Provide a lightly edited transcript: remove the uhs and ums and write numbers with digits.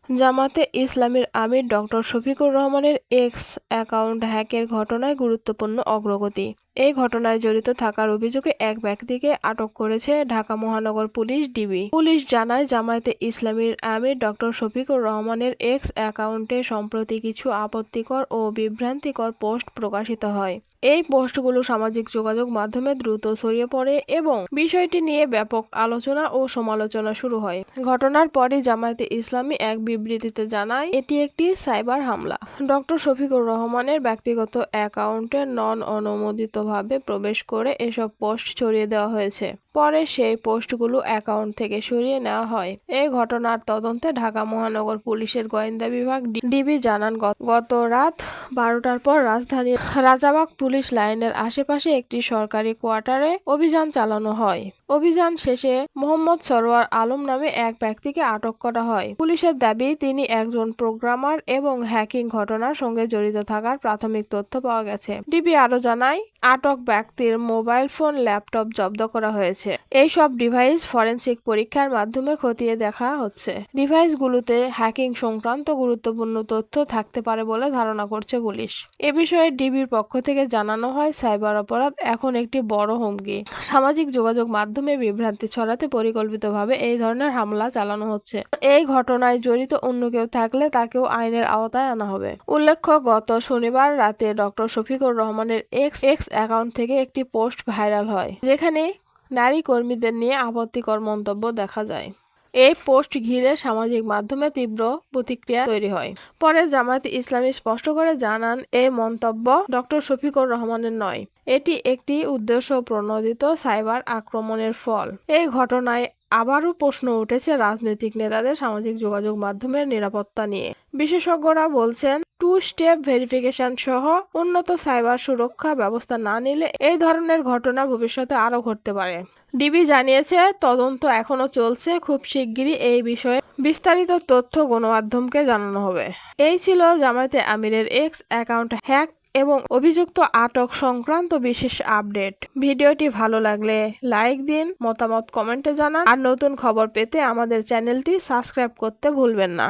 জামাতে ইসলামীর আমির ডক্টর শফিকুর রহমানের এক্স অ্যাকাউন্ট হ্যাকের ঘটনায় গুরুত্বপূর্ণ অগ্রগতি। এই ঘটনায় জড়িত থাকার অভিযোগে এক ব্যক্তিকে আটক করেছে ঢাকা মহানগর পুলিশ ডিবি। পুলিশ জানায়, জামায়াতে ইসলামীর আমির ডক্টর শফিকুর রহমানের এক্স অ্যাকাউন্টে সম্প্রতি কিছু আপত্তিকর ও বিভ্রান্তিকর পোস্ট প্রকাশিত হয়। এই পোস্টগুলো সামাজিক যোগাযোগ মাধ্যমে দ্রুত ছড়িয়ে পড়ে এবং বিষয়টি নিয়ে ব্যাপক আলোচনা ও সমালোচনা শুরু হয়। ঘটনার পরই জামায়াতে ইসলামী এক বিবৃতিতে জানায়, এটি একটি সাইবার হামলা। ডক্টর শফিকুর রহমানের ব্যক্তিগত অ্যাকাউন্টে অনুমোদিতভাবে প্রবেশ করে এসব পোস্ট ছড়িয়ে দেওয়া হয়েছে। পরে সেই পোস্টগুলো অ্যাকাউন্ট থেকে সরিয়ে নেওয়া হয়। এই ঘটনার তদন্তে ঢাকা মহানগর পুলিশের গোয়েন্দা বিভাগ ডিবি জানান, গত রাত 12টার পর রাজধানীর রাজাবাগ পুলিশ লাইনের আশেপাশে একটি সরকারি কোয়ার্টারে অভিযান চালানো হয়। অভিযান শেষে মোহাম্মদ সরোয়ার আলম নামে এক ব্যক্তিকে আটক করা হয়। পুলিশের দাবি, তিনি একজন প্রোগ্রামার এবং হ্যাকিং ঘটনার সঙ্গে জড়িত থাকার প্রাথমিক তথ্য পাওয়া গেছে। ডিবি আরও জানায়, আটক ব্যক্তির মোবাইল ফোন, ল্যাপটপ জব্দ করা হয়েছে। এই সব ডিভাইস ফরেনসিক পরীক্ষার মাধ্যমে খতিয়ে দেখা হচ্ছে। ডিভাইসগুলোতে হ্যাকিং সংক্রান্ত গুরুত্বপূর্ণ তথ্য থাকতে পারে বলে ধারণা করছে পুলিশ। এ বিষয়ে ডিবির পক্ষ থেকে জানানো হয়, সাইবার অপরাধ এখন একটি বড় হুমকি। সামাজিক যোগাযোগ মাধ্যমে বিভ্রান্তি ছড়াতে পরিকল্পিতভাবে এই ধরনের হামলা চালানো হচ্ছে। এই ঘটনায় জড়িত অন্য কেউ থাকলে তাকেও আইনের আওতায় আনা হবে। উল্লেখ্য, গত শনিবার রাতে ডক্টর শফিকুর রহমানের এক্স অ্যাকাউন্ট থেকে একটি পোস্ট ভাইরাল হয়, যেখানে নারী কর্মীদের নিয়ে আপত্তিকর মন্তব্য দেখা যায়। এই পোস্ট ঘিরে সামাজিক মাধ্যমে তীব্র প্রতিক্রিয়া তৈরি হয়। পরে জামায়াতে ইসলামী স্পষ্ট করে জানান, এই মন্তব্য ডক্টর শফিকুর রহমানের নয়, এটি একটি উদ্দেশ্য প্রণোদিত সাইবার আক্রমণের ফল। এই ঘটনায় আবারও প্রশ্ন উঠেছে রাজনৈতিক নেতাদের সামাজিক যোগাযোগ মাধ্যমের নিরাপত্তা নিয়ে। বিশেষজ্ঞরা বলছেন, টু স্টেপ ভেরিফিকেশন সহ উন্নত সাইবার সুরক্ষা ব্যবস্থা না নিলে এই ধরনের ঘটনা ভবিষ্যতে আরও ঘটতে পারে। ডিবি জানিয়েছে, তদন্ত এখনো চলছে। খুব শিগগিরই এই বিষয়ে বিস্তারিত তথ্য গণমাধ্যমকে জানানো হবে। এই ছিল জামায়াতে আমিরের এক্স অ্যাকাউন্ট হ্যাক এবং অভিযুক্ত আটক সংক্রান্ত বিশেষ আপডেট। ভিডিওটি ভালো লাগলে লাইক দিন, মতামত কমেন্টে জানান, আর নতুন খবর পেতে আমাদের চ্যানেলটি সাবস্ক্রাইব করতে ভুলবেন না।